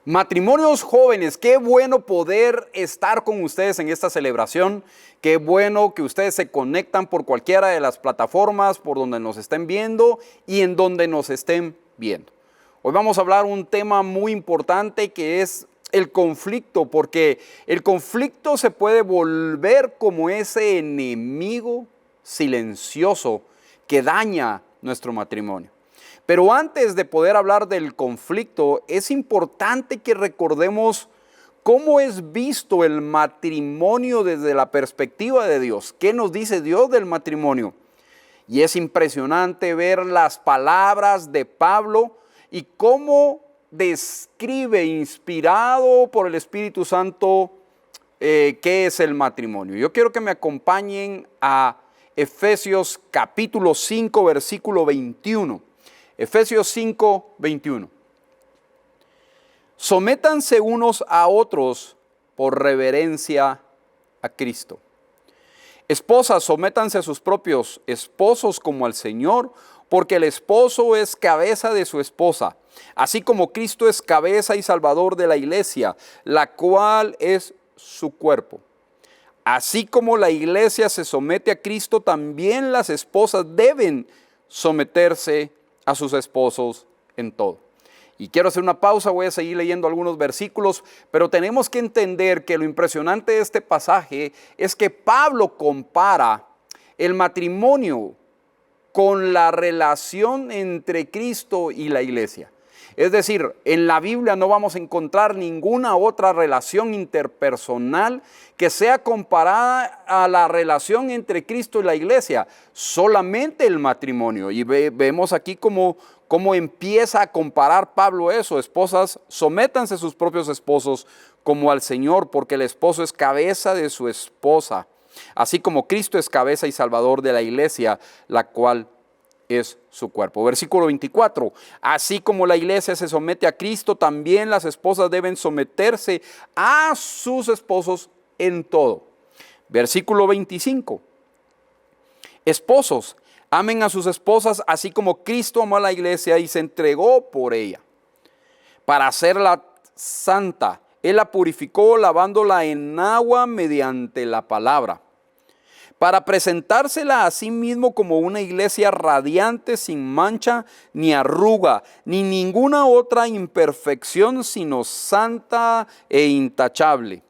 Matrimonios jóvenes, qué bueno poder estar con ustedes en esta celebración. Qué bueno que ustedes se conectan por cualquiera de las plataformas por donde nos estén viendo y en donde nos estén viendo. Hoy vamos a hablar un tema muy importante que es el conflicto, porque el conflicto se puede volver como ese enemigo silencioso que daña nuestro matrimonio. Pero antes de poder hablar del conflicto, es importante que recordemos cómo es visto el matrimonio desde la perspectiva de Dios. ¿Qué nos dice Dios del matrimonio? Y es impresionante ver las palabras de Pablo y cómo describe, inspirado por el Espíritu Santo, qué es el matrimonio. Yo quiero que me acompañen a Efesios capítulo 5, versículo 21. Efesios 5, 21. Sométanse unos a otros por reverencia a Cristo. Esposas, sométanse a sus propios esposos como al Señor, porque el esposo es cabeza de su esposa, así como Cristo es cabeza y salvador de la iglesia, la cual es su cuerpo. Así como la iglesia se somete a Cristo, también las esposas deben someterse a sus esposos en todo. Y quiero hacer una pausa, voy a seguir leyendo algunos versículos, pero tenemos que entender que lo impresionante de este pasaje es que Pablo compara el matrimonio con la relación entre Cristo y la iglesia. Es decir, en la Biblia no vamos a encontrar ninguna otra relación interpersonal que sea comparada a la relación entre Cristo y la iglesia, solamente el matrimonio. Y vemos aquí cómo empieza a comparar Pablo eso. Esposas, sométanse a sus propios esposos como al Señor, porque el esposo es cabeza de su esposa, así como Cristo es cabeza y salvador de la iglesia, la cual es su cuerpo. Versículo 24. Así como la iglesia se somete a Cristo, también las esposas deben someterse a sus esposos en todo. Versículo 25. Esposos, amen a sus esposas, así como Cristo amó a la iglesia y se entregó por ella, para hacerla santa. Él la purificó lavándola en agua mediante la palabra, para presentársela a sí mismo como una iglesia radiante, sin mancha, ni arruga, ni ninguna otra imperfección, sino santa e intachable.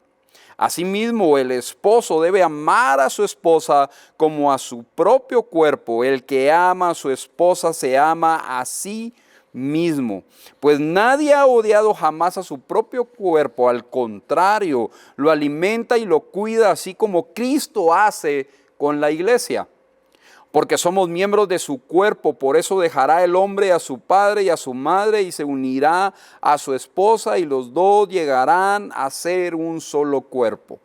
Asimismo, el esposo debe amar a su esposa como a su propio cuerpo. El que ama a su esposa se ama a sí mismo. Pues nadie ha odiado jamás a su propio cuerpo, al contrario, lo alimenta y lo cuida, así como Cristo hace con la iglesia. Porque somos miembros de su cuerpo, por eso dejará el hombre a su padre y a su madre y se unirá a su esposa y los dos llegarán a ser un solo cuerpo.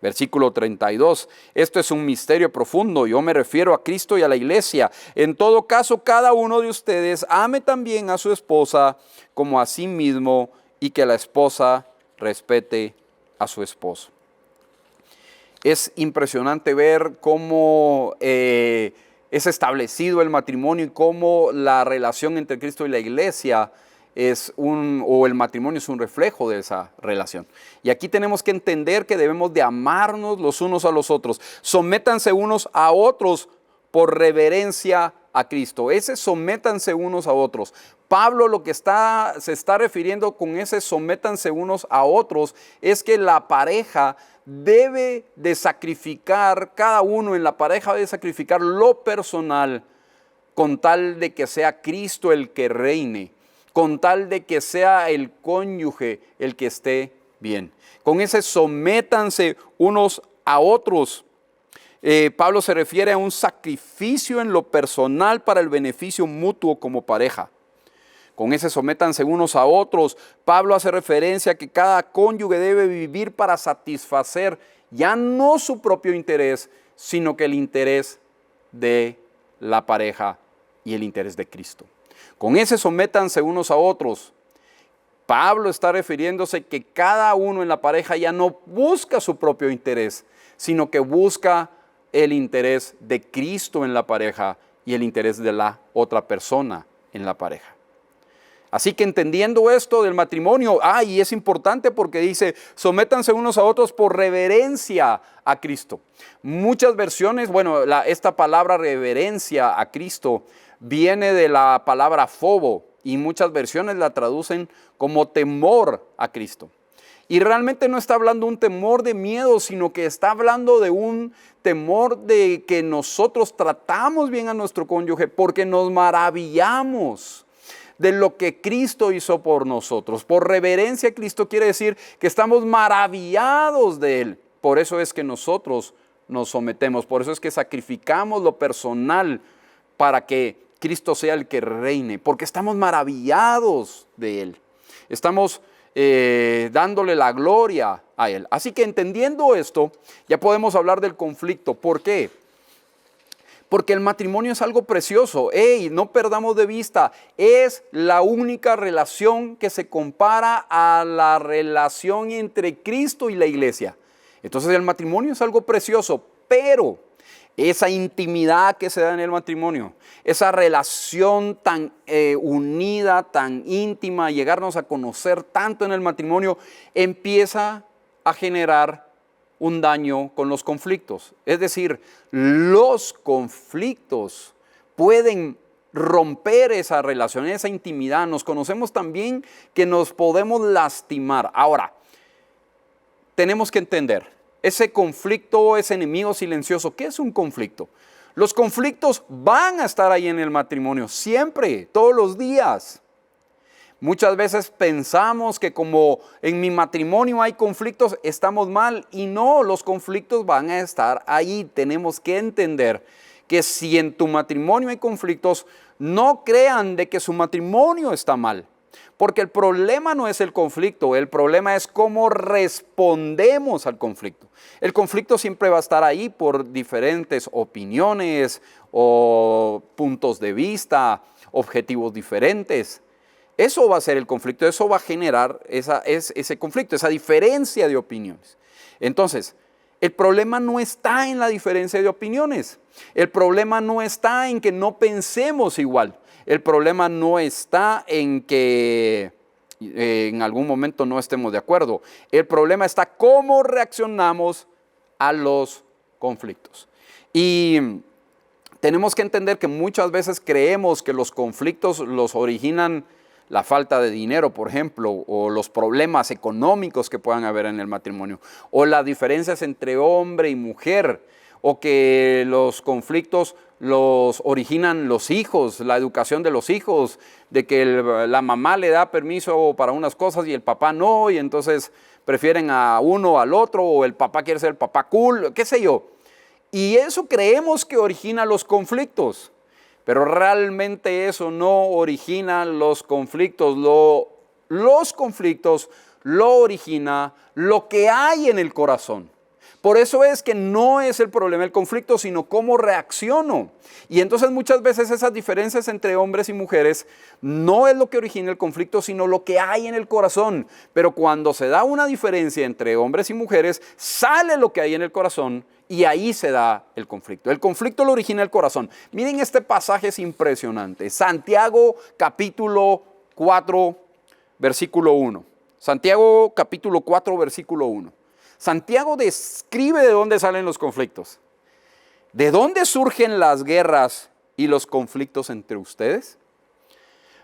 Versículo 32. Esto es un misterio profundo. Yo me refiero a Cristo y a la iglesia. En todo caso, cada uno de ustedes ame también a su esposa como a sí mismo y que la esposa respete a su esposo. Es impresionante ver cómo es establecido el matrimonio y cómo la relación entre Cristo y la iglesia o el matrimonio es un reflejo de esa relación. Y aquí tenemos que entender que debemos de amarnos los unos a los otros. Sométanse unos a otros por reverencia a Cristo. Ese sométanse unos a otros. Pablo lo que se está refiriendo con ese sométanse unos a otros es que la pareja debe de sacrificar, cada uno en la pareja debe sacrificar lo personal con tal de que sea Cristo el que reine, con tal de que sea el cónyuge el que esté bien. Con ese sométanse unos a otros. Pablo se refiere a un sacrificio en lo personal para el beneficio mutuo como pareja. Con ese sométanse unos a otros. Pablo hace referencia a que cada cónyuge debe vivir para satisfacer ya no su propio interés, sino que el interés de la pareja y el interés de Cristo. Con ese sométanse unos a otros. Pablo está refiriéndose que cada uno en la pareja ya no busca su propio interés, sino que busca el interés de Cristo en la pareja y el interés de la otra persona en la pareja. Así que entendiendo esto del matrimonio, y es importante porque dice, sométanse unos a otros por reverencia a Cristo. Muchas versiones, esta palabra reverencia a Cristo viene de la palabra fobo y muchas versiones la traducen como temor a Cristo. Y realmente no está hablando un temor de miedo, sino que está hablando de un temor de que nosotros tratamos bien a nuestro cónyuge porque nos maravillamos de lo que Cristo hizo por nosotros. Por reverencia a Cristo quiere decir que estamos maravillados de Él. Por eso es que nosotros nos sometemos, por eso es que sacrificamos lo personal para que Cristo sea el que reine, porque estamos maravillados de Él. Estamos dándole la gloria a Él. Así que entendiendo esto, ya podemos hablar del conflicto. ¿Por qué? Porque el matrimonio es algo precioso. No perdamos de vista, es la única relación que se compara a la relación entre Cristo y la iglesia. Entonces el matrimonio es algo precioso, pero esa intimidad que se da en el matrimonio, esa relación tan unida, tan íntima, llegarnos a conocer tanto en el matrimonio, empieza a generar un daño con los conflictos. Es decir, los conflictos pueden romper esa relación, esa intimidad. Nos conocemos tan bien que nos podemos lastimar. Ahora, tenemos que entender, ese conflicto, ese enemigo silencioso, ¿qué es un conflicto? Los conflictos van a estar ahí en el matrimonio, siempre, todos los días. Muchas veces pensamos que como en mi matrimonio hay conflictos, estamos mal. Y no, los conflictos van a estar ahí. Tenemos que entender que si en tu matrimonio hay conflictos, no crean de que su matrimonio está mal. Porque el problema no es el conflicto, el problema es cómo respondemos al conflicto. El conflicto siempre va a estar ahí por diferentes opiniones o puntos de vista, objetivos diferentes. Eso va a ser el conflicto, eso va a generar ese conflicto, esa diferencia de opiniones. Entonces, el problema no está en la diferencia de opiniones. El problema no está en que no pensemos igual. El problema no está en que en algún momento no estemos de acuerdo. El problema está cómo reaccionamos a los conflictos. Y tenemos que entender que muchas veces creemos que los conflictos los originan la falta de dinero, por ejemplo, o los problemas económicos que puedan haber en el matrimonio, o las diferencias entre hombre y mujer, o que los conflictos los originan los hijos, la educación de los hijos, de que la mamá le da permiso para unas cosas y el papá no, y entonces prefieren a uno o al otro, o el papá quiere ser el papá cool, qué sé yo. Y eso creemos que origina los conflictos, pero realmente eso no origina los conflictos. Los conflictos lo origina lo que hay en el corazón. Por eso es que no es el problema el conflicto, sino cómo reacciono. Y entonces muchas veces esas diferencias entre hombres y mujeres no es lo que origina el conflicto, sino lo que hay en el corazón. Pero cuando se da una diferencia entre hombres y mujeres, sale lo que hay en el corazón y ahí se da el conflicto. El conflicto lo origina el corazón. Miren, este pasaje es impresionante. Santiago capítulo 4, versículo 1. Santiago capítulo 4, versículo 1. Santiago describe de dónde salen los conflictos. ¿De dónde surgen las guerras y los conflictos entre ustedes?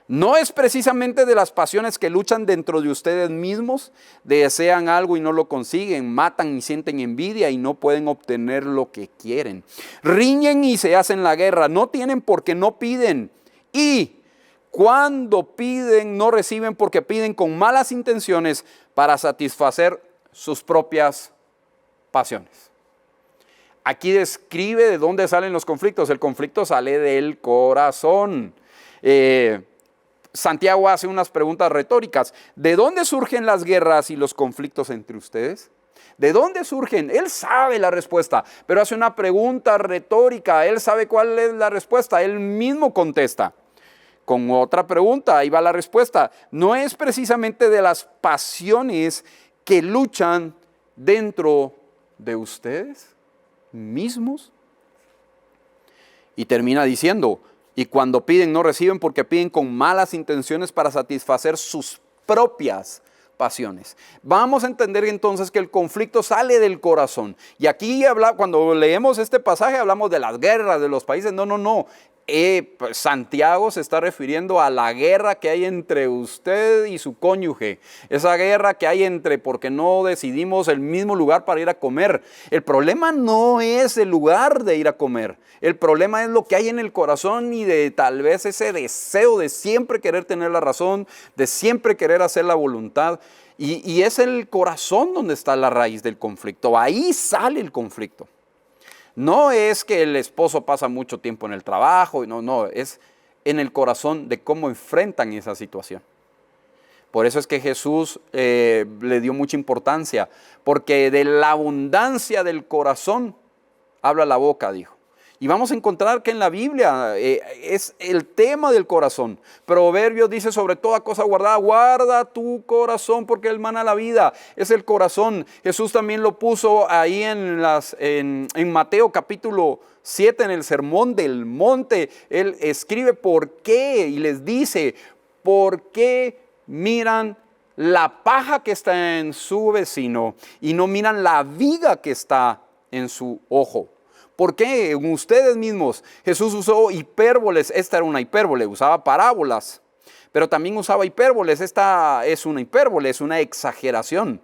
¿No es precisamente de las pasiones que luchan dentro de ustedes mismos? Desean algo y no lo consiguen, matan y sienten envidia y no pueden obtener lo que quieren. Riñen y se hacen la guerra, no tienen porque no piden. Y cuando piden, no reciben porque piden con malas intenciones para satisfacer sus propias pasiones. Aquí describe de dónde salen los conflictos. El conflicto sale del corazón. Santiago hace unas preguntas retóricas. ¿De dónde surgen las guerras y los conflictos entre ustedes? ¿De dónde surgen? Él sabe la respuesta, pero hace una pregunta retórica. Él sabe cuál es la respuesta. Él mismo contesta con otra pregunta. Ahí va la respuesta. No es precisamente de las pasiones que luchan dentro de ustedes mismos. Y termina diciendo, Y cuando piden no reciben porque piden con malas intenciones para satisfacer sus propias pasiones. Vamos a entender entonces que el conflicto sale del corazón. Y aquí cuando leemos este pasaje hablamos de las guerras de los países. No. Santiago se está refiriendo a la guerra que hay entre usted y su cónyuge. Esa guerra que hay porque no decidimos el mismo lugar para ir a comer. El problema no es el lugar de ir a comer. El problema es lo que hay en el corazón y de tal vez ese deseo de siempre querer tener la razón, de siempre querer hacer la voluntad. Y es el corazón donde está la raíz del conflicto. Ahí sale el conflicto. No es que el esposo pasa mucho tiempo en el trabajo, no, es en el corazón de cómo enfrentan esa situación. Por eso es que Jesús le dio mucha importancia, porque de la abundancia del corazón habla la boca, dijo. Y vamos a encontrar que en la Biblia es el tema del corazón. Proverbios dice: sobre toda cosa guardada, guarda tu corazón porque él mana la vida. Es el corazón. Jesús también lo puso ahí en Mateo capítulo 7, en el sermón del monte. Él escribe por qué y les dice: ¿por qué miran la paja que está en su vecino y no miran la viga que está en su ojo? ¿Por qué? Ustedes mismos. Jesús usó hipérboles. Esta era una hipérbole, usaba parábolas, pero también usaba hipérboles. Esta es una hipérbole, es una exageración.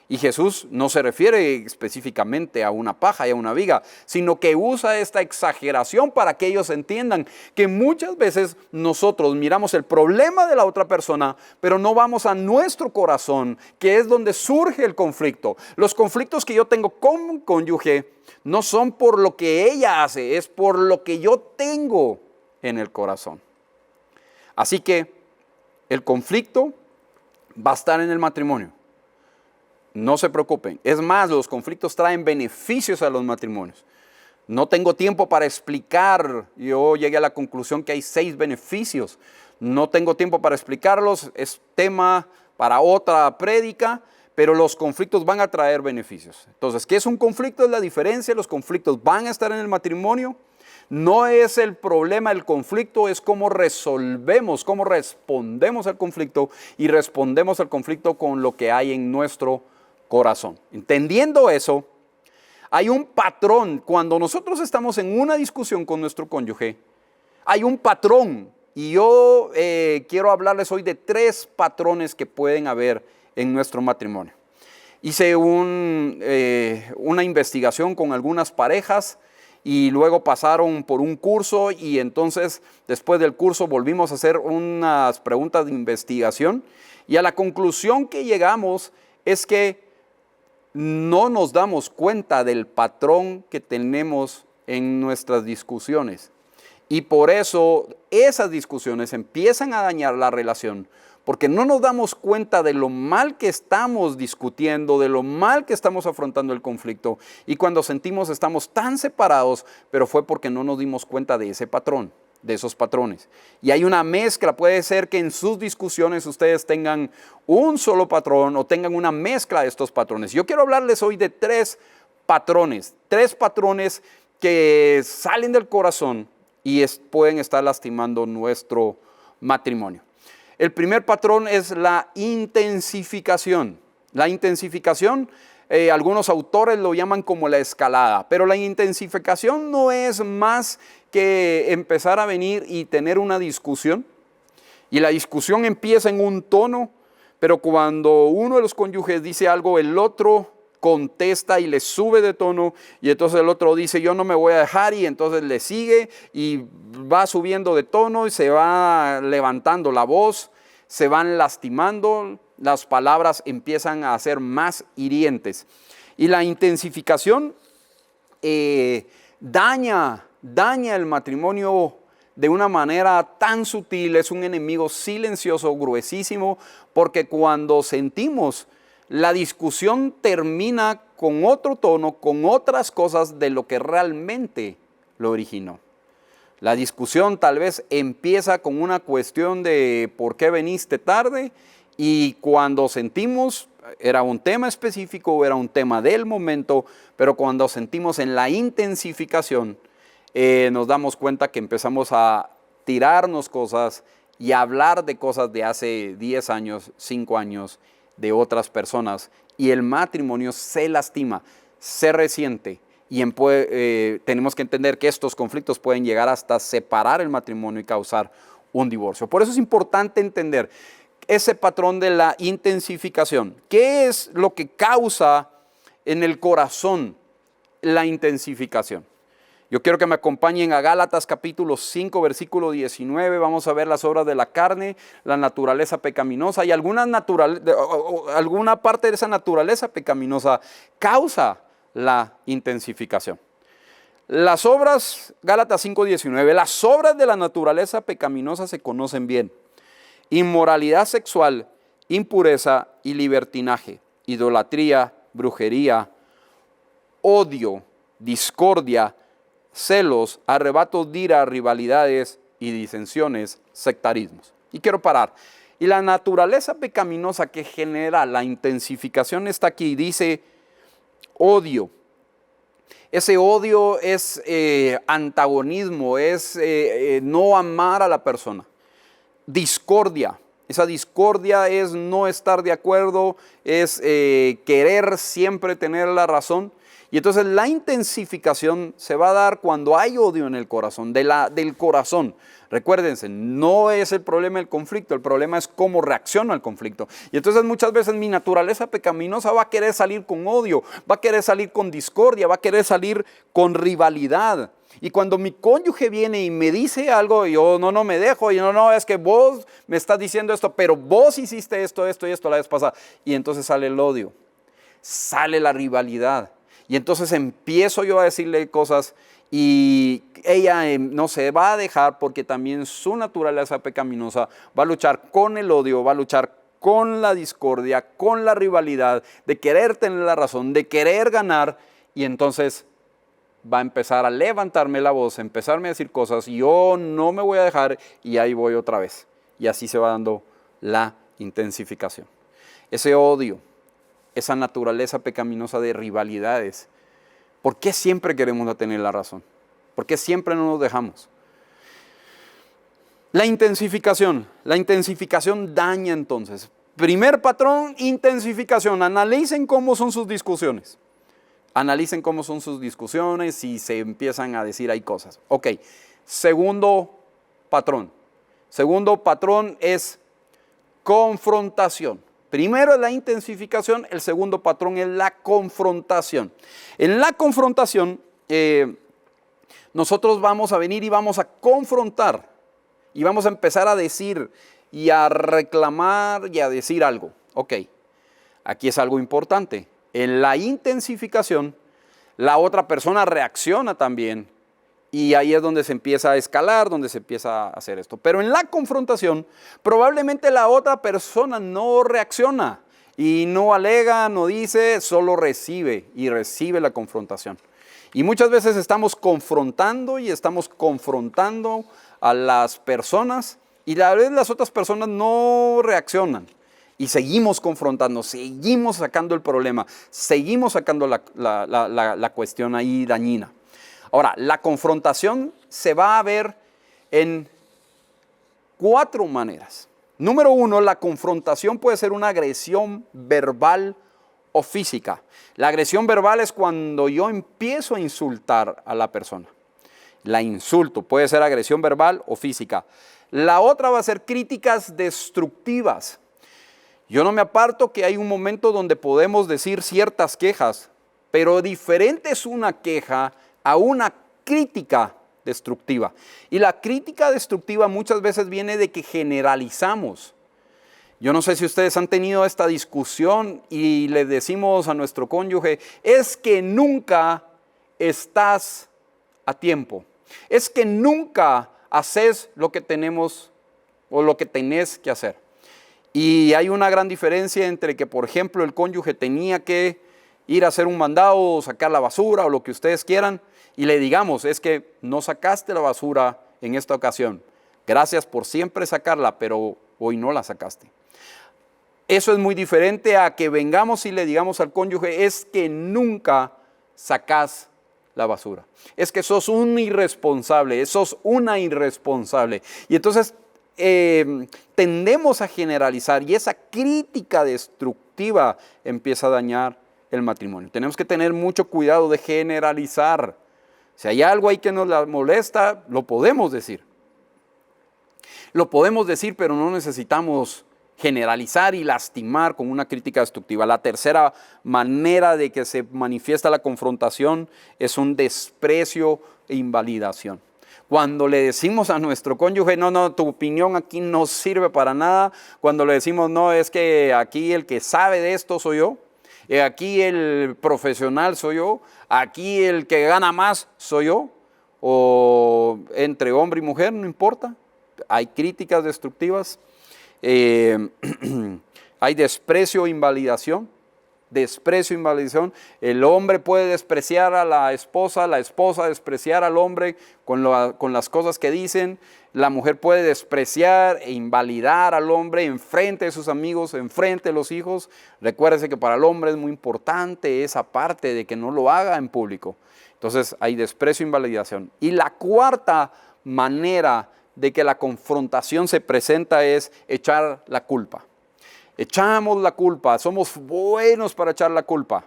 Y Jesús no se refiere específicamente a una paja y a una viga, sino que usa esta exageración para que ellos entiendan que muchas veces nosotros miramos el problema de la otra persona, pero no vamos a nuestro corazón, que es donde surge el conflicto. Los conflictos que yo tengo con un cónyuge no son por lo que ella hace, es por lo que yo tengo en el corazón. Así que el conflicto va a estar en el matrimonio. No se preocupen. Es más, los conflictos traen beneficios a los matrimonios. No tengo tiempo para explicar. Yo llegué a la conclusión que hay 6 beneficios. No tengo tiempo para explicarlos. Es tema para otra prédica. Pero los conflictos van a traer beneficios. Entonces, ¿qué es un conflicto? Es la diferencia. Los conflictos van a estar en el matrimonio. No es el problema el conflicto, es cómo resolvemos, cómo respondemos al conflicto. Y respondemos al conflicto con lo que hay en nuestro corazón. Entendiendo eso, hay un patrón. Cuando nosotros estamos en una discusión con nuestro cónyuge, hay un patrón. Y yo quiero hablarles hoy de 3 patrones que pueden haber en nuestro matrimonio. Hice una investigación con algunas parejas y luego pasaron por un curso y entonces después del curso volvimos a hacer unas preguntas de investigación y a la conclusión que llegamos es que no nos damos cuenta del patrón que tenemos en nuestras discusiones y por eso esas discusiones empiezan a dañar la relación. Porque no nos damos cuenta de lo mal que estamos discutiendo, de lo mal que estamos afrontando el conflicto. Y cuando sentimos estamos tan separados, pero fue porque no nos dimos cuenta de ese patrón, de esos patrones. Y hay una mezcla, puede ser que en sus discusiones ustedes tengan un solo patrón o tengan una mezcla de estos patrones. Yo quiero hablarles hoy de 3 patrones que salen del corazón y pueden estar lastimando nuestro matrimonio. El primer patrón es la intensificación. La intensificación, algunos autores lo llaman como la escalada, pero la intensificación no es más que empezar a venir y tener una discusión. Y la discusión empieza en un tono, pero cuando uno de los cónyuges dice algo, el otro contesta y le sube de tono y entonces el otro dice yo no me voy a dejar y entonces le sigue y va subiendo de tono y se va levantando la voz, se van lastimando, las palabras empiezan a ser más hirientes y la intensificación daña el matrimonio de una manera tan sutil, es un enemigo silencioso, gruesísimo, porque cuando sentimos la discusión termina con otro tono, con otras cosas de lo que realmente lo originó. La discusión tal vez empieza con una cuestión de ¿por qué viniste tarde? Y cuando sentimos, era un tema específico, era un tema del momento, pero cuando sentimos en la intensificación, nos damos cuenta que empezamos a tirarnos cosas y hablar de cosas de hace 10 años, 5 años, de otras personas. Y el matrimonio se lastima, se resiente. Y tenemos que entender que estos conflictos pueden llegar hasta separar el matrimonio y causar un divorcio. Por eso es importante entender ese patrón de la intensificación. ¿Qué es lo que causa en el corazón la intensificación? Yo quiero que me acompañen a Gálatas capítulo 5, versículo 19. Vamos a ver las obras de la carne, la naturaleza pecaminosa y alguna parte de esa naturaleza pecaminosa causa la intensificación. Las obras, Gálatas 5, 19, las obras de la naturaleza pecaminosa se conocen bien. Inmoralidad sexual, impureza y libertinaje, idolatría, brujería, odio, discordia, celos, arrebatos de ira, rivalidades y disensiones, sectarismos. Y quiero parar. Y la naturaleza pecaminosa que genera la intensificación está aquí. Dice odio. Ese odio es antagonismo, es no amar a la persona. Discordia. Esa discordia es no estar de acuerdo, es querer siempre tener la razón. Y entonces la intensificación se va a dar cuando hay odio en el corazón, del corazón. Recuérdense, no es el problema el conflicto, el problema es cómo reacciona al conflicto. Y entonces muchas veces mi naturaleza pecaminosa va a querer salir con odio, va a querer salir con discordia, va a querer salir con rivalidad. Y cuando mi cónyuge viene y me dice algo, yo no me dejo, y no, es que vos me estás diciendo esto, pero vos hiciste esto y esto la vez pasada. Y entonces sale el odio, sale la rivalidad. Y entonces empiezo yo a decirle cosas y ella no se va a dejar porque también su naturaleza pecaminosa va a luchar con el odio, va a luchar con la discordia, con la rivalidad, de querer tener la razón, de querer ganar. Y entonces va a empezar a levantarme la voz, a empezarme a decir cosas y yo no me voy a dejar y ahí voy otra vez. Y así se va dando la intensificación. Ese odio, esa naturaleza pecaminosa de rivalidades. ¿Por qué siempre queremos tener la razón? ¿Por qué siempre no nos dejamos? La intensificación daña entonces. Primer patrón, intensificación. Analicen cómo son sus discusiones. Analicen cómo son sus discusiones y se empiezan a decir hay cosas. Ok, segundo patrón. Segundo patrón es confrontación. Primero es la intensificación, el segundo patrón es la confrontación. En la confrontación, nosotros vamos a venir y vamos a confrontar y vamos a empezar a decir y a reclamar y a decir algo. Ok, aquí es algo importante. En la intensificación, la otra persona reacciona también y ahí es donde se empieza a escalar, donde se empieza a hacer esto. Pero en la confrontación, probablemente la otra persona no reacciona y no alega, no dice, solo recibe y recibe la confrontación. Y muchas veces estamos confrontando a las personas y a veces las otras personas no reaccionan. Y seguimos confrontando, seguimos sacando el problema, seguimos sacando la cuestión ahí dañina. Ahora, la confrontación se va a ver en 4 maneras. Número 1, la confrontación puede ser una agresión verbal o física. La agresión verbal es cuando yo empiezo a insultar a la persona. La insulto, puede ser agresión verbal o física. La otra va a ser críticas destructivas. Yo no me aparto que hay un momento donde podemos decir ciertas quejas, pero diferente es una queja a una crítica destructiva. Y la crítica destructiva muchas veces viene de que generalizamos. Yo no sé si ustedes han tenido esta discusión y le decimos a nuestro cónyuge, es que nunca estás a tiempo. Es que nunca haces lo que tenemos o lo que tenés que hacer. Y hay una gran diferencia entre que, por ejemplo, el cónyuge tenía que ir a hacer un mandado o sacar la basura o lo que ustedes quieran y le digamos, es que no sacaste la basura en esta ocasión. Gracias por siempre sacarla, pero hoy no la sacaste. Eso es muy diferente a que vengamos y le digamos al cónyuge, es que nunca sacas la basura. Es que sos un irresponsable, sos una irresponsable. Y entonces tendemos a generalizar y esa crítica destructiva empieza a dañar el matrimonio. Tenemos que tener mucho cuidado de generalizar. Si hay algo ahí que nos la molesta, lo podemos decir. Lo podemos decir, pero no necesitamos generalizar y lastimar con una crítica destructiva. La tercera manera de que se manifiesta la confrontación es un desprecio e invalidación. Cuando le decimos a nuestro cónyuge, no, tu opinión aquí no sirve para nada. Cuando le decimos, no, es que aquí el que sabe de esto soy yo. Aquí el profesional soy yo. Aquí el que gana más soy yo. O entre hombre y mujer, no importa. Hay críticas destructivas. Hay desprecio e invalidación. Desprecio e invalidación. El hombre puede despreciar a la esposa despreciar al hombre con las cosas que dicen. La mujer puede despreciar e invalidar al hombre en frente de sus amigos, en frente de los hijos. Recuérdese que para el hombre es muy importante esa parte de que no lo haga en público. Entonces hay desprecio e invalidación. Y la cuarta manera de que la confrontación se presenta es echar la culpa. Echamos la culpa, somos buenos para echar la culpa.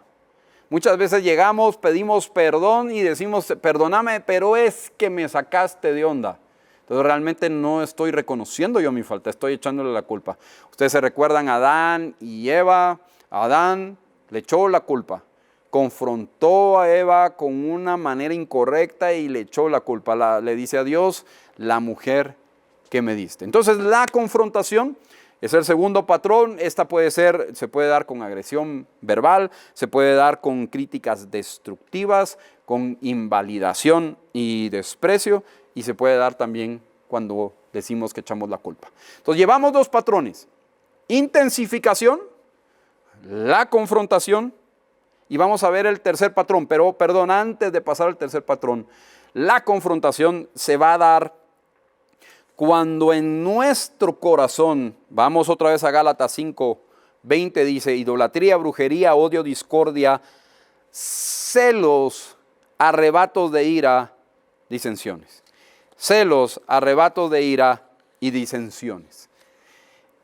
Muchas veces llegamos, pedimos perdón y decimos, perdóname, pero es que me sacaste de onda. Entonces realmente no estoy reconociendo yo mi falta, estoy echándole la culpa. Ustedes se recuerdan a Adán y Eva. Adán le echó la culpa. Confrontó a Eva con una manera incorrecta y le echó la culpa. Le dice a Dios, la mujer que me diste. Entonces la confrontación es el segundo patrón. Esta se puede dar con agresión verbal, se puede dar con críticas destructivas, con invalidación y desprecio, y se puede dar también cuando decimos que echamos la culpa. Entonces llevamos dos patrones: intensificación, la confrontación, y vamos a ver el tercer patrón. Pero perdón, antes de pasar al tercer patrón, la confrontación se va a dar cuando en nuestro corazón, vamos otra vez a Gálatas 5:20, dice, idolatría, brujería, odio, discordia, celos, arrebatos de ira, disensiones. Celos, arrebatos de ira y disensiones.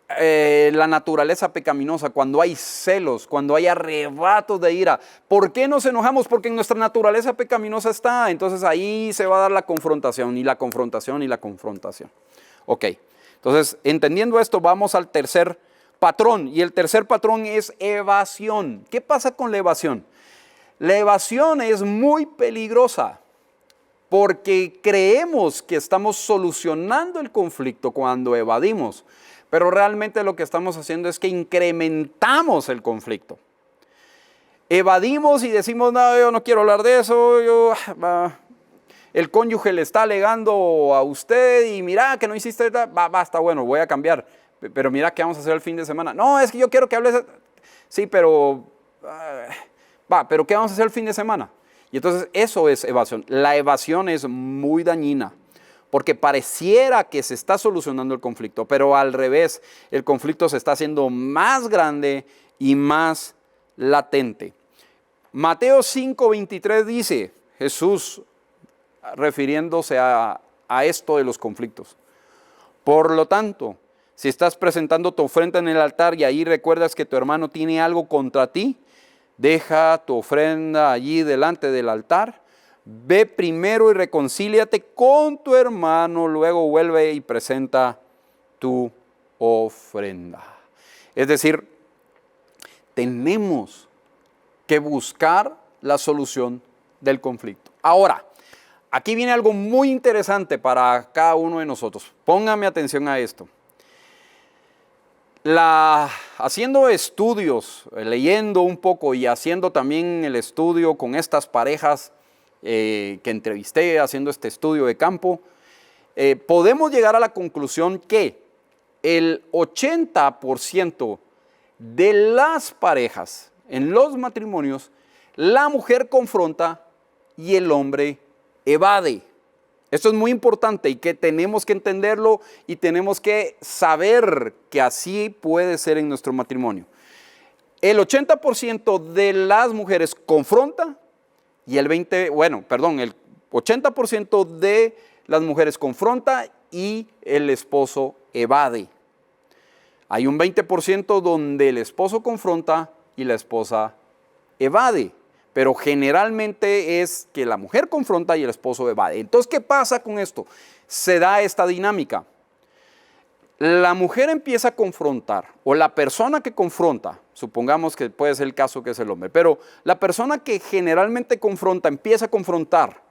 La naturaleza pecaminosa, cuando hay celos, cuando hay arrebatos de ira. ¿Por qué nos enojamos? Porque en nuestra naturaleza pecaminosa está. Entonces ahí se va a dar la confrontación y la confrontación y la confrontación. Ok, entonces entendiendo esto vamos al tercer patrón. Y el tercer patrón es evasión. ¿Qué pasa con la evasión? La evasión es muy peligrosa porque creemos que estamos solucionando el conflicto cuando evadimos. Pero realmente lo que estamos haciendo es que incrementamos el conflicto. Evadimos y decimos, no, yo no quiero hablar de eso, el cónyuge le está alegando a usted y mira que no hiciste, está bueno, voy a cambiar. Pero mira qué vamos a hacer el fin de semana. No, es que yo quiero que hables, sí, pero pero ¿qué vamos a hacer el fin de semana? Y entonces eso es evasión. La evasión es muy dañina. Porque pareciera que se está solucionando el conflicto, pero al revés, el conflicto se está haciendo más grande y más latente. Mateo 5:23 dice, Jesús refiriéndose a esto de los conflictos. Por lo tanto, si estás presentando tu ofrenda en el altar y ahí recuerdas que tu hermano tiene algo contra ti, deja tu ofrenda allí delante del altar. Ve primero y reconcíliate con tu hermano, luego vuelve y presenta tu ofrenda. Es decir, tenemos que buscar la solución del conflicto. Ahora, aquí viene algo muy interesante para cada uno de nosotros. Póngame atención a esto. Haciendo estudios, leyendo un poco y haciendo también el estudio con estas parejas que entrevisté haciendo este estudio de campo, podemos llegar a la conclusión que el 80% de las parejas en los matrimonios, la mujer confronta y el hombre evade. Esto es muy importante y que tenemos que entenderlo y tenemos que saber que así puede ser en nuestro matrimonio. El 80% de las mujeres confronta y el 80% de las mujeres confronta y el esposo evade. Hay un 20% donde el esposo confronta y la esposa evade. Pero generalmente es que la mujer confronta y el esposo evade. Entonces, ¿qué pasa con esto? Se da esta dinámica. La mujer empieza a confrontar, o la persona que confronta, supongamos que puede ser el caso que es el hombre, pero la persona que generalmente confronta empieza a confrontar.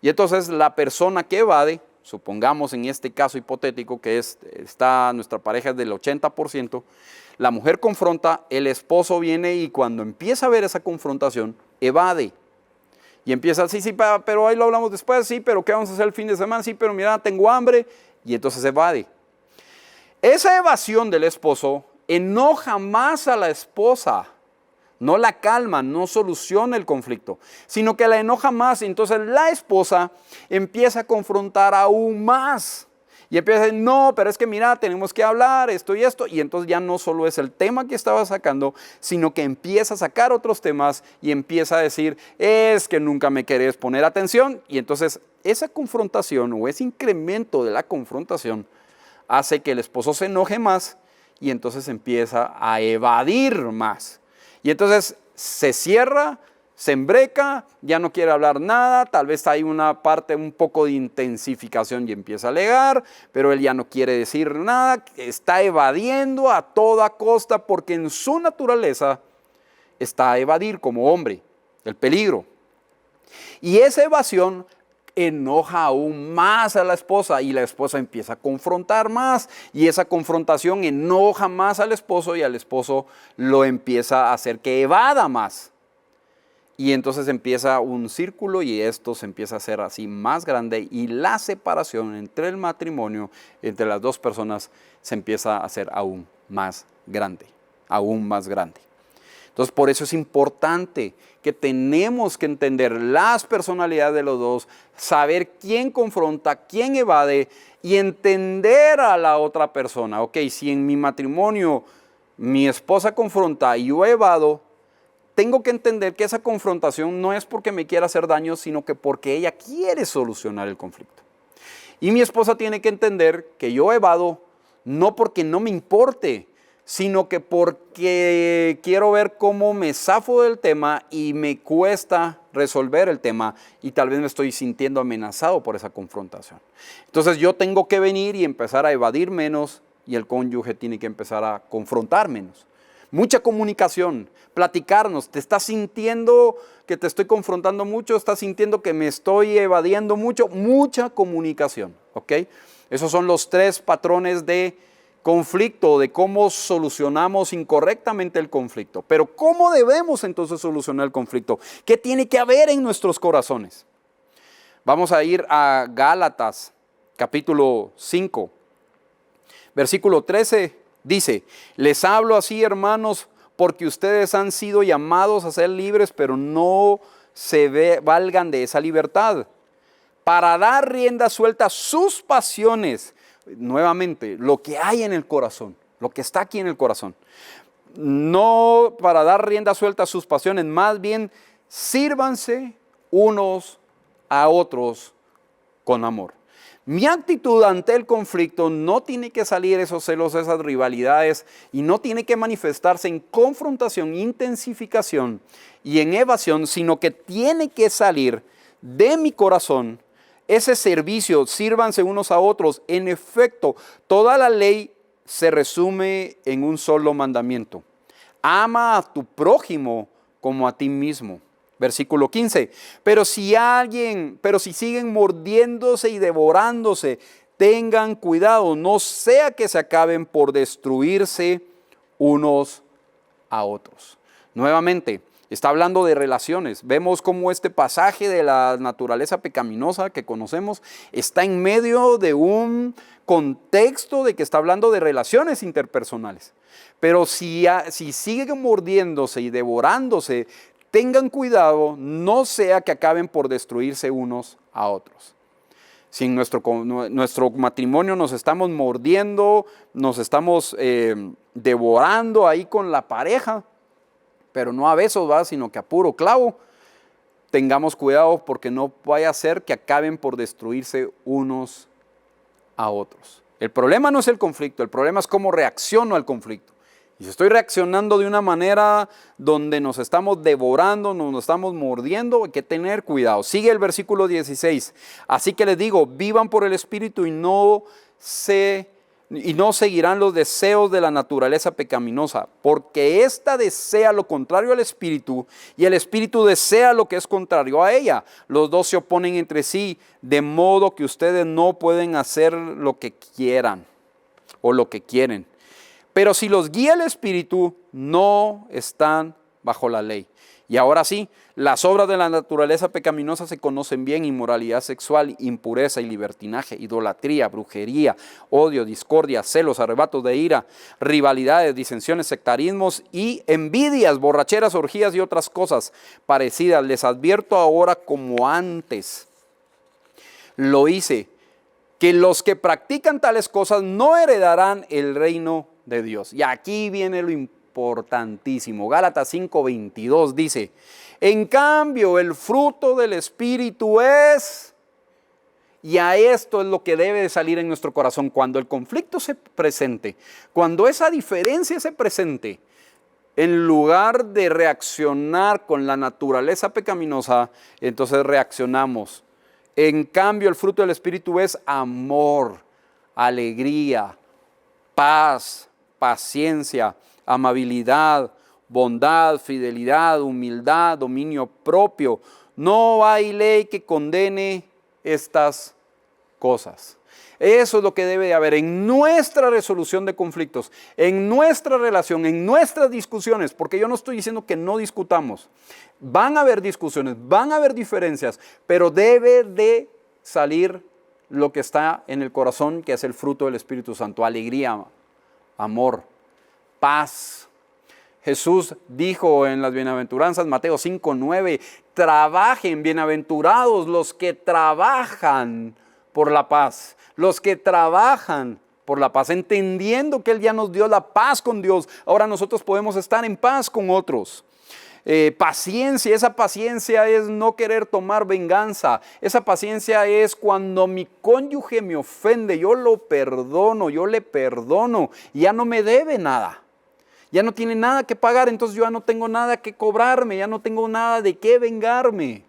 Y entonces la persona que evade, supongamos en este caso hipotético que está nuestra pareja es del 80%, la mujer confronta, el esposo viene y cuando empieza a ver esa confrontación, evade. Y empieza, sí, pero ahí lo hablamos después, sí, pero ¿qué vamos a hacer el fin de semana? Sí, pero mira, tengo hambre. Y entonces evade. Esa evasión del esposo enoja más a la esposa. No la calma, no soluciona el conflicto, sino que la enoja más. Entonces la esposa empieza a confrontar aún más. Y empieza a decir, no, pero es que mira, tenemos que hablar, esto y esto. Y entonces ya no solo es el tema que estaba sacando, sino que empieza a sacar otros temas y empieza a decir, es que nunca me querés poner atención. Y entonces esa confrontación o ese incremento de la confrontación hace que el esposo se enoje más y entonces empieza a evadir más. Y entonces se cierra, se embreca, ya no quiere hablar nada, tal vez hay una parte un poco de intensificación y empieza a alegar, pero él ya no quiere decir nada, está evadiendo a toda costa porque en su naturaleza está a evadir como hombre, el peligro. Y esa evasión enoja aún más a la esposa y la esposa empieza a confrontar más y esa confrontación enoja más al esposo y al esposo lo empieza a hacer que evada más. Y entonces empieza un círculo y esto se empieza a hacer así más grande y la separación entre el matrimonio, entre las dos personas, se empieza a hacer aún más grande, aún más grande. Entonces por eso es importante que tenemos que entender las personalidades de los dos, saber quién confronta, quién evade y entender a la otra persona. Ok, si en mi matrimonio mi esposa confronta y yo evado, tengo que entender que esa confrontación no es porque me quiera hacer daño, sino que porque ella quiere solucionar el conflicto. Y mi esposa tiene que entender que yo evado no porque no me importe, sino que porque quiero ver cómo me zafo del tema y me cuesta resolver el tema y tal vez me estoy sintiendo amenazado por esa confrontación. Entonces yo tengo que venir y empezar a evadir menos y el cónyuge tiene que empezar a confrontar menos. Mucha comunicación, platicarnos, ¿te estás sintiendo que te estoy confrontando mucho? ¿Estás sintiendo que me estoy evadiendo mucho? Mucha comunicación, ¿ok? Esos son los 3 patrones de conflicto, de cómo solucionamos incorrectamente el conflicto. Pero ¿cómo debemos entonces solucionar el conflicto? ¿Qué tiene que haber en nuestros corazones? Vamos a ir a Gálatas, capítulo 5, versículo 13. Dice, les hablo así, hermanos, porque ustedes han sido llamados a ser libres, pero no se valgan de esa libertad, para dar rienda suelta a sus pasiones. Nuevamente, lo que hay en el corazón, lo que está aquí en el corazón. No para dar rienda suelta a sus pasiones, más bien sírvanse unos a otros con amor. Mi actitud ante el conflicto no tiene que salir esos celos, esas rivalidades y no tiene que manifestarse en confrontación, intensificación y en evasión, sino que tiene que salir de mi corazón ese servicio, sírvanse unos a otros. En efecto, toda la ley se resume en un solo mandamiento. Ama a tu prójimo como a ti mismo. Versículo 15, pero si siguen mordiéndose y devorándose, tengan cuidado, no sea que se acaben por destruirse unos a otros. Nuevamente, está hablando de relaciones. Vemos cómo este pasaje de la naturaleza pecaminosa que conocemos está en medio de un contexto de que está hablando de relaciones interpersonales. Pero si siguen mordiéndose y devorándose, tengan cuidado, no sea que acaben por destruirse unos a otros. Si en nuestro matrimonio nos estamos mordiendo, nos estamos devorando ahí con la pareja, pero no a besos, ¿va? Sino que a puro clavo, tengamos cuidado porque no vaya a ser que acaben por destruirse unos a otros. El problema no es el conflicto, el problema es cómo reacciono al conflicto. Y si estoy reaccionando de una manera donde nos estamos devorando, nos estamos mordiendo, hay que tener cuidado. Sigue el versículo 16. Así que les digo, vivan por el Espíritu y no seguirán los deseos de la naturaleza pecaminosa, porque ésta desea lo contrario al Espíritu y el Espíritu desea lo que es contrario a ella. Los dos se oponen entre sí, de modo que ustedes no pueden hacer lo que quieran o lo que quieren. Pero si los guía el Espíritu, no están bajo la ley. Y ahora sí, las obras de la naturaleza pecaminosa se conocen bien: inmoralidad sexual, impureza y libertinaje, idolatría, brujería, odio, discordia, celos, arrebatos de ira, rivalidades, disensiones, sectarismos y envidias, borracheras, orgías y otras cosas parecidas. Les advierto ahora, como antes lo hice, que los que practican tales cosas no heredarán el reino de Dios. Y aquí viene lo importantísimo. Gálatas 5:22 dice: en cambio, el fruto del Espíritu es, y a esto es lo que debe de salir en nuestro corazón cuando el conflicto se presente, cuando esa diferencia se presente, en lugar de reaccionar con la naturaleza pecaminosa, entonces reaccionamos. En cambio, el fruto del Espíritu es amor, alegría, paz, paciencia, amabilidad, bondad, fidelidad, humildad, dominio propio. No hay ley que condene estas cosas. Eso es lo que debe de haber en nuestra resolución de conflictos, en nuestra relación, en nuestras discusiones, porque yo no estoy diciendo que no discutamos. Van a haber discusiones, van a haber diferencias, pero debe de salir lo que está en el corazón, que es el fruto del Espíritu Santo: alegría, amor, paz. Jesús dijo en las bienaventuranzas, Mateo 5:9, trabajen, bienaventurados los que trabajan por la paz, los que trabajan por la paz, entendiendo que Él ya nos dio la paz con Dios. Ahora nosotros podemos estar en paz con otros. Paciencia, esa paciencia es no querer tomar venganza. Esa paciencia es cuando mi cónyuge me ofende, yo lo perdono, yo le perdono, y ya no me debe nada. Ya no tiene nada que pagar, entonces yo ya no tengo nada que cobrarme, ya no tengo nada de qué vengarme.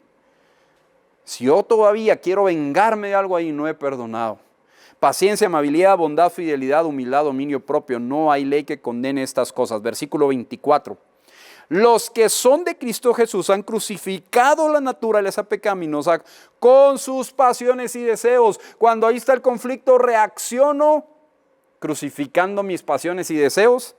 Si yo todavía quiero vengarme de algo ahí, no he perdonado. Paciencia, amabilidad, bondad, fidelidad, humildad, dominio propio. No hay ley que condene estas cosas. Versículo 24. Los que son de Cristo Jesús han crucificado la naturaleza pecaminosa con sus pasiones y deseos. Cuando ahí está el conflicto, reacciono crucificando mis pasiones y deseos.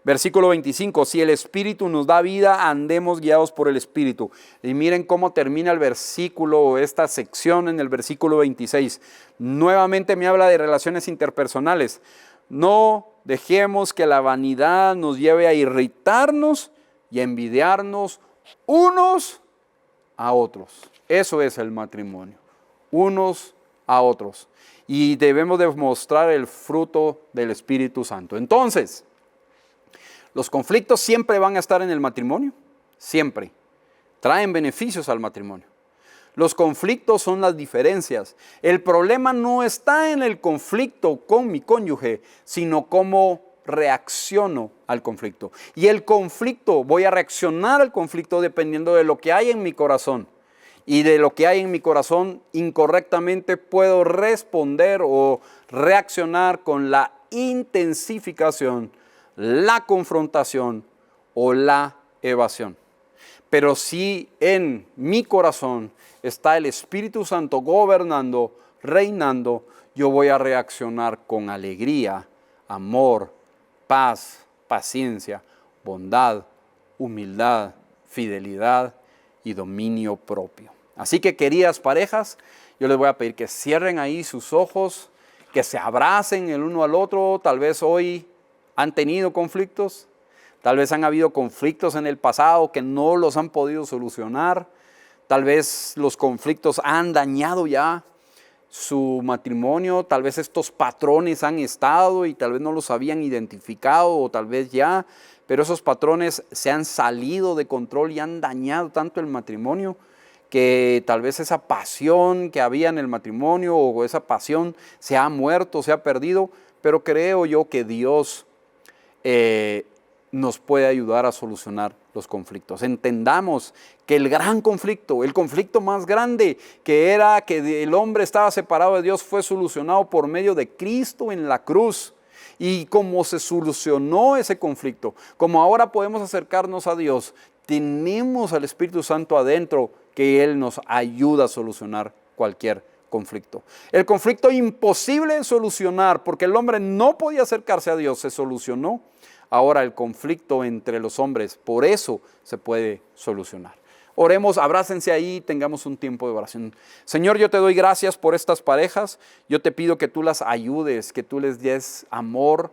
Versículo 25, si el Espíritu nos da vida, andemos guiados por el Espíritu. Y miren cómo termina el versículo, esta sección en el versículo 26. Nuevamente me habla de relaciones interpersonales. No dejemos que la vanidad nos lleve a irritarnos y a envidiarnos unos a otros. Eso es el matrimonio, unos a otros. Y debemos demostrar el fruto del Espíritu Santo. Entonces, los conflictos siempre van a estar en el matrimonio, siempre. Traen beneficios al matrimonio. Los conflictos son las diferencias. El problema no está en el conflicto con mi cónyuge, sino cómo reacciono al conflicto. Y el conflicto, voy a reaccionar al conflicto dependiendo de lo que hay en mi corazón. Y de lo que hay en mi corazón incorrectamente puedo responder o reaccionar con la intensificación, la confrontación o la evasión. Pero si en mi corazón está el Espíritu Santo gobernando, reinando, yo voy a reaccionar con alegría, amor, paz, paciencia, bondad, humildad, fidelidad y dominio propio. Así que, queridas parejas, yo les voy a pedir que cierren ahí sus ojos, que se abracen el uno al otro. Tal vez hoy han tenido conflictos, tal vez han habido conflictos en el pasado que no los han podido solucionar. Tal vez los conflictos han dañado ya su matrimonio, tal vez estos patrones han estado y tal vez no los habían identificado o tal vez ya, pero esos patrones se han salido de control y han dañado tanto el matrimonio. que tal vez esa pasión que había en el matrimonio o esa pasión se ha muerto, se ha perdido, pero creo yo que Dios nos puede ayudar a solucionar los conflictos. Entendamos que el gran conflicto, el conflicto más grande, que era que el hombre estaba separado de Dios, fue solucionado por medio de Cristo en la cruz. Y como se solucionó ese conflicto, como ahora podemos acercarnos a Dios, tenemos al Espíritu Santo adentro, que Él nos ayuda a solucionar cualquier conflicto. El conflicto imposible de solucionar, porque el hombre no podía acercarse a Dios, se solucionó. Ahora el conflicto entre los hombres, por eso se puede solucionar. Oremos, abrácense ahí, tengamos un tiempo de oración. Señor, yo te doy gracias por estas parejas. Yo te pido que tú las ayudes, que tú les des amor,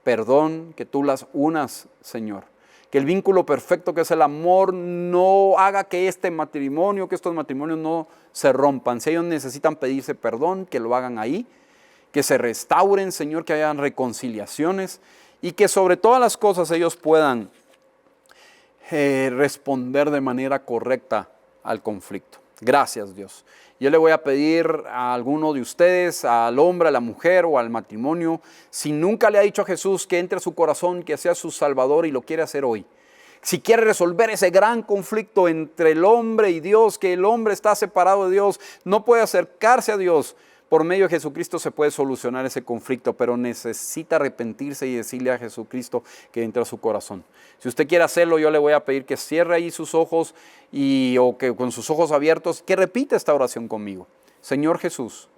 perdón, que tú las unas, Señor. Que el vínculo perfecto que es el amor no haga que estos matrimonios no se rompan. Si ellos necesitan pedirse perdón, que lo hagan ahí. Que se restauren, Señor, que hayan reconciliaciones. Y que sobre todas las cosas ellos puedan responder de manera correcta al conflicto. Gracias, Dios. Yo le voy a pedir a alguno de ustedes, al hombre, a la mujer o al matrimonio, si nunca le ha dicho a Jesús que entre a su corazón, que sea su Salvador y lo quiere hacer hoy. Si quiere resolver ese gran conflicto entre el hombre y Dios, que el hombre está separado de Dios, no puede acercarse a Dios. Por medio de Jesucristo se puede solucionar ese conflicto, pero necesita arrepentirse y decirle a Jesucristo que entre a su corazón. Si usted quiere hacerlo, yo le voy a pedir que cierre ahí sus ojos o que con sus ojos abiertos, que repita esta oración conmigo. Señor Jesús,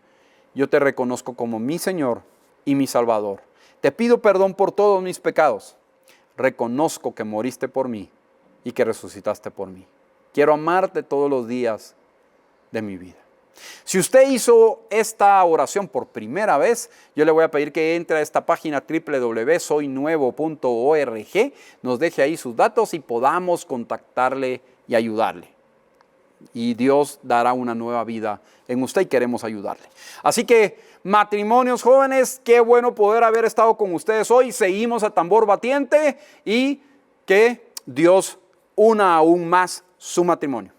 yo te reconozco como mi Señor y mi Salvador. Te pido perdón por todos mis pecados. Reconozco que moriste por mí y que resucitaste por mí. Quiero amarte todos los días de mi vida. Si usted hizo esta oración por primera vez, yo le voy a pedir que entre a esta página www.soynuevo.org, nos deje ahí sus datos y podamos contactarle y ayudarle. Y Dios dará una nueva vida en usted y queremos ayudarle. Así que, matrimonios jóvenes, qué bueno poder haber estado con ustedes hoy. Seguimos a tambor batiente y que Dios una aún más su matrimonio.